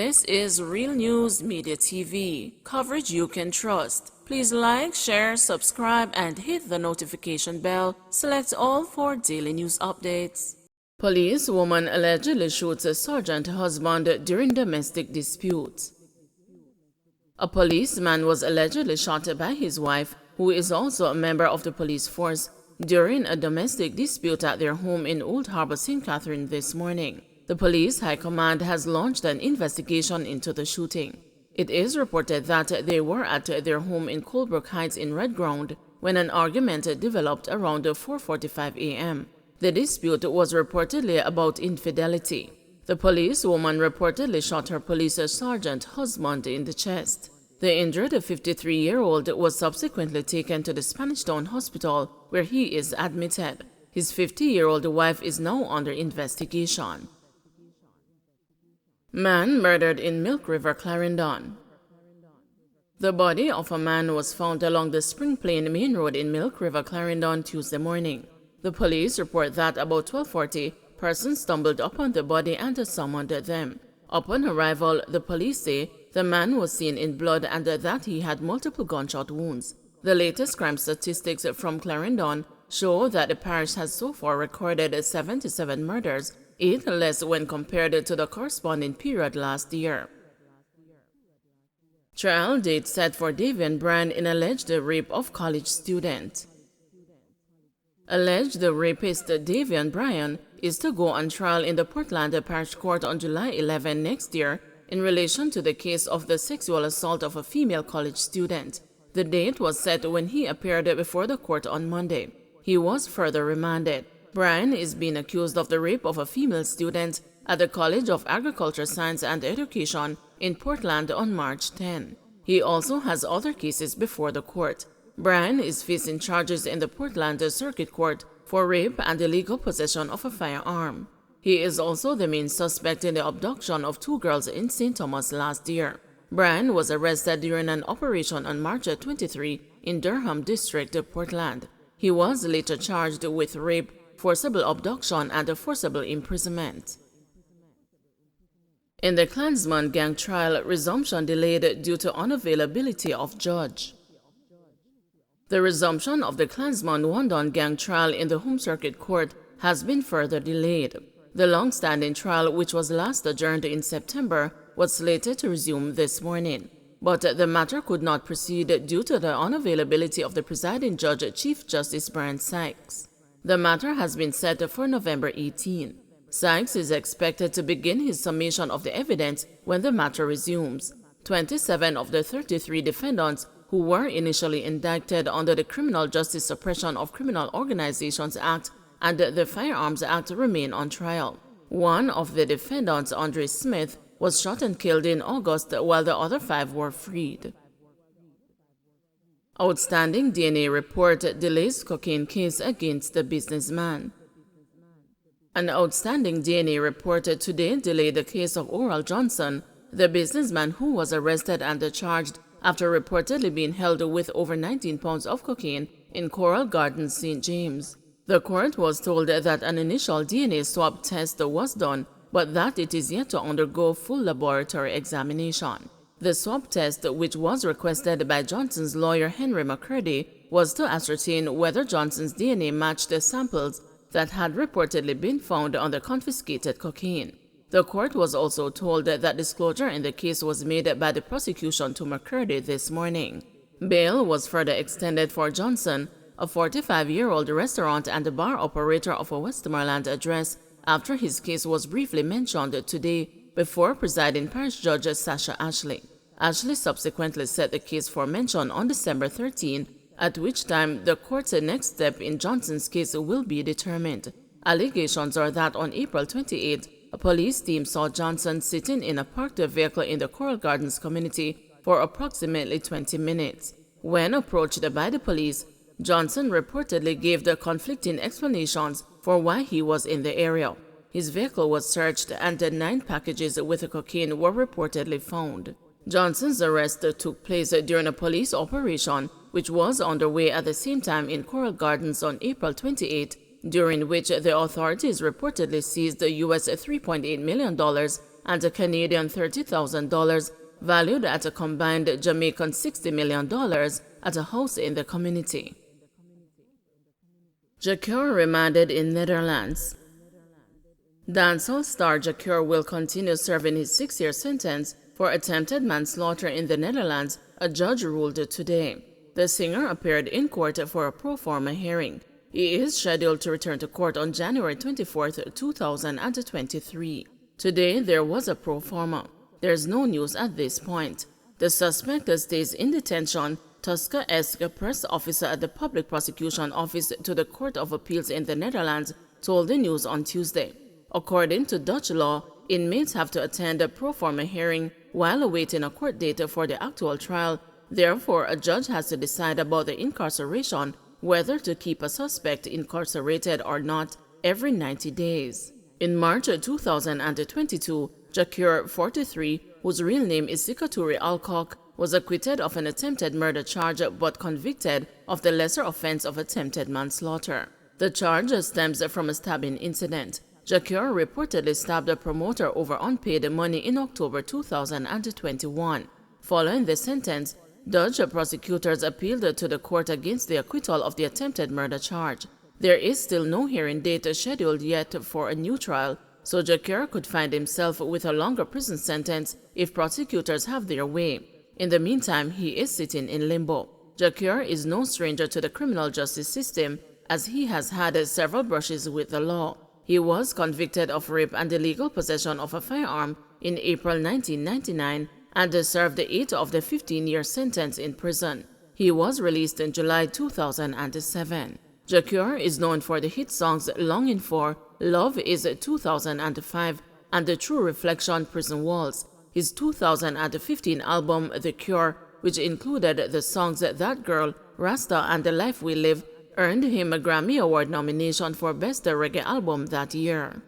This is Real News Media TV, coverage you can trust. Please like, share, subscribe, and hit the notification bell. Select all for daily news updates. Police woman allegedly shoots a sergeant husband during domestic dispute. A policeman was allegedly shot by his wife, who is also a member of the police force, during a domestic dispute at their home in Old Harbour, St. Catherine this morning. The police high command has launched an investigation into the shooting. It is reported that they were at their home in Colebrook Heights in Red Ground when an argument developed around 4:45 a.m. The dispute was reportedly about infidelity. The policewoman reportedly shot her police sergeant husband in the chest. The injured 53-year-old was subsequently taken to the Spanish Town Hospital, where he is admitted. His 50-year-old wife is now under investigation. Man murdered in Milk River, Clarendon. The body of a man was found along the Spring Plain Main Road in Milk River, Clarendon, Tuesday morning. The police report that about 12:40, persons stumbled upon the body and summoned them. Upon arrival, the police say the man was seen in blood and that he had multiple gunshot wounds. The latest crime statistics from Clarendon show that the parish has so far recorded 77 murders, 8 less when compared to the corresponding period last year. Trial date set for Davian Bryan in alleged rape of college student. Alleged rapist Davian Bryan is to go on trial in the Portland Parish Court on July 11 next year in relation to the case of the sexual assault of a female college student. The date was set when he appeared before the court on Monday. He was further remanded. Bryan is being accused of the rape of a female student at the College of Agriculture, Science and Education in Portland on March 10. He also has other cases before the court. Bryan is facing charges in the Portland Circuit Court for rape and illegal possession of a firearm. He is also the main suspect in the abduction of 2 girls in St. Thomas last year. Bryan was arrested during an operation on March 23 in Durham District, Portland. He was later charged with rape, forcible abduction, and forcible imprisonment. In the Klansman gang trial, resumption delayed due to unavailability of judge. The resumption of the Klansman Wandon gang trial in the Home Circuit Court has been further delayed. The long-standing trial, which was last adjourned in September, was slated to resume this morning. But the matter could not proceed due to the unavailability of the presiding judge, Chief Justice Brian Sykes. The matter has been set for November 18. Sykes is expected to begin his summation of the evidence when the matter resumes. 27 of the 33 defendants who were initially indicted under the Criminal Justice Suppression of Criminal Organizations Act and the Firearms Act remain on trial. One of the defendants, Andre Smith, was shot and killed in August, while the other 5 were freed. Outstanding DNA report delays cocaine case against the businessman. An outstanding DNA report today delayed the case of Oral Johnson, the businessman who was arrested and charged after reportedly being held with over 19 pounds of cocaine in Coral Gardens, St. James. The court was told that an initial DNA swab test was done, but that it is yet to undergo full laboratory examination. The swab test, which was requested by Johnson's lawyer Henry McCurdy, was to ascertain whether Johnson's DNA matched the samples that had reportedly been found on the confiscated cocaine. The court was also told that disclosure in the case was made by the prosecution to McCurdy this morning. Bail was further extended for Johnson, a 45-year-old restaurant and bar operator of a Westmoreland address, after his case was briefly mentioned today before presiding parish judge Sasha Ashley. Ashley subsequently set the case for mention on December 13, at which time the court's next step in Johnson's case will be determined. Allegations are that on April 28, a police team saw Johnson sitting in a parked vehicle in the Coral Gardens community for approximately 20 minutes. When approached by the police, Johnson reportedly gave the conflicting explanations for why he was in the area. His vehicle was searched and 9 packages with cocaine were reportedly found. Johnson's arrest took place during a police operation which was underway at the same time in Coral Gardens on April 28, during which the authorities reportedly seized US $3.8 million and a Canadian $30,000, valued at a combined Jamaican $60 million, at a house in the community. Jacure remanded in Netherlands. Dancehall star Jacure will continue serving his 6-year sentence for attempted manslaughter in the Netherlands, a judge ruled today. The singer appeared in court for a pro forma hearing. He is scheduled to return to court on January 24, 2023. Today, there was a pro forma. There's no news at this point. The suspect stays in detention, Tuska-esque press officer at the Public Prosecution Office to the Court of Appeals in the Netherlands told the news on Tuesday. According to Dutch law, inmates have to attend a pro forma hearing while awaiting a court date for the actual trial. Therefore, a judge has to decide about the incarceration, whether to keep a suspect incarcerated or not, every 90 days. In March 2022, Jacure, 43, whose real name is Sikaturi Alcock, was acquitted of an attempted murder charge but convicted of the lesser offense of attempted manslaughter. The charge stems from a stabbing incident. Jacure reportedly stabbed a promoter over unpaid money in October 2021. Following the sentence, Dutch prosecutors appealed to the court against the acquittal of the attempted murder charge. There is still no hearing date scheduled yet for a new trial, so Jacure could find himself with a longer prison sentence if prosecutors have their way. In the meantime, he is sitting in limbo. Jacure is no stranger to the criminal justice system, as he has had several brushes with the law. He was convicted of rape and illegal possession of a firearm in April 1999 and served 8 of the 15-year sentence in prison. He was released in July 2007. Jacure is known for the hit songs Longing For, Love Is 2005, and The True Reflection, Prison Walls. His 2015 album, The Cure, which included the songs That Girl, Rasta, and The Life We Live, earned him a Grammy Award nomination for Best Reggae Album that year.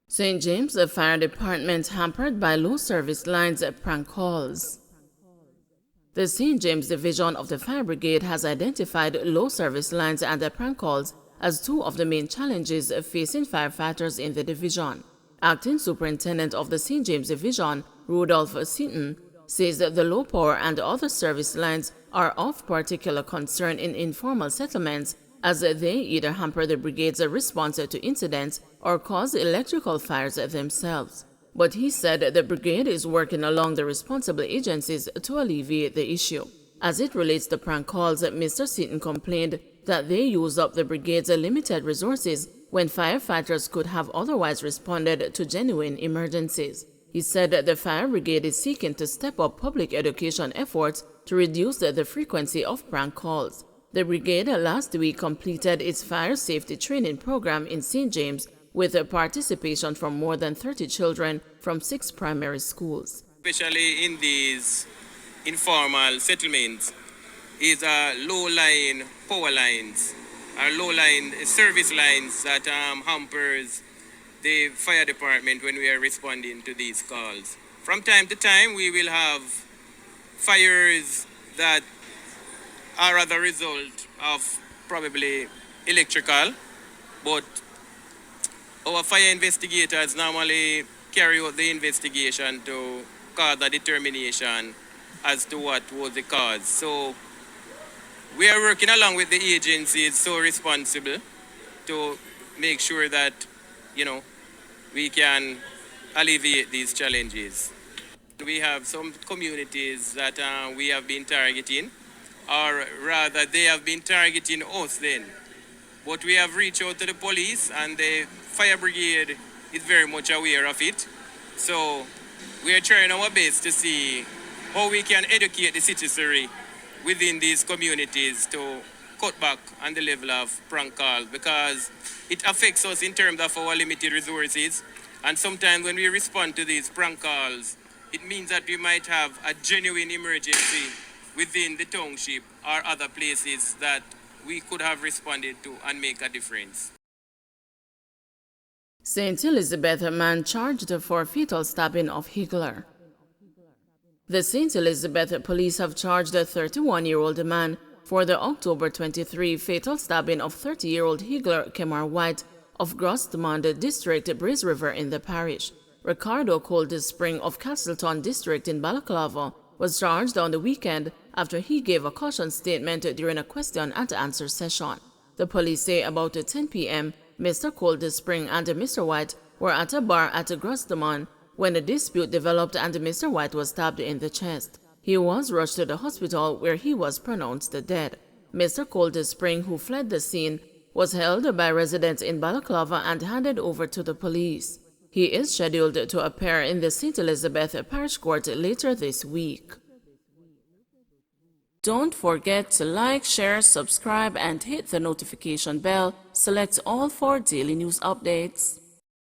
St. James Fire Department hampered by low service lines, prank calls. The St. James Division of the Fire Brigade has identified low service lines and prank calls as two of the main challenges facing firefighters in the division. Acting Superintendent of the St. James Division, Rudolph Seaton, says that the low power and other service lines are of particular concern in informal settlements, as they either hamper the brigade's response to incidents or cause electrical fires themselves. But he said the brigade is working along the responsible agencies to alleviate the issue. As it relates to prank calls, Mr. Seaton complained that they use up the brigade's limited resources when firefighters could have otherwise responded to genuine emergencies. He said that the fire brigade is seeking to step up public education efforts to reduce the frequency of prank calls. The brigade last week completed its fire safety training program in St. James with participation from more than 30 children from 6 primary schools. Especially in these informal settlements, is low-lying power lines, or low-lying service lines that hampers the fire department when we are responding to these calls. From time to time, we will have fires that are as a result of probably electrical, but our fire investigators normally carry out the investigation to cause a determination as to what was the cause. So we are working along with the agencies so responsible to make sure that, we can alleviate these challenges. We have some communities that we have been targeting, or rather they have been targeting us then. But we have reached out to the police, and the fire brigade is very much aware of it. So we are trying our best to see how we can educate the citizenry within these communities to cut back on the level of prank calls, because it affects us in terms of our limited resources. And sometimes when we respond to these prank calls, it means that we might have a genuine emergency within the township or other places that we could have responded to and make a difference. St. Elizabeth man charged for fatal stabbing of Higgler. The St. Elizabeth police have charged a 31-year-old man for the October 23 fatal stabbing of 30-year-old Higler Kemar White of Grosthmond District, Breeze River in the parish. Ricardo Cold Spring of Castleton District in Balaclava was charged on the weekend after he gave a caution statement during a question and answer session. The police say about 10 p.m., Mr. Cold Spring and Mr. White were at a bar at Grosthmond when a dispute developed and Mr. White was stabbed in the chest. He was rushed to the hospital where he was pronounced dead. Mr. Cold Spring, who fled the scene, was held by residents in Balaclava and handed over to the police. He is scheduled to appear in the St. Elizabeth Parish Court later this week. Don't forget to like, share, subscribe, and hit the notification bell. Select all for daily news updates.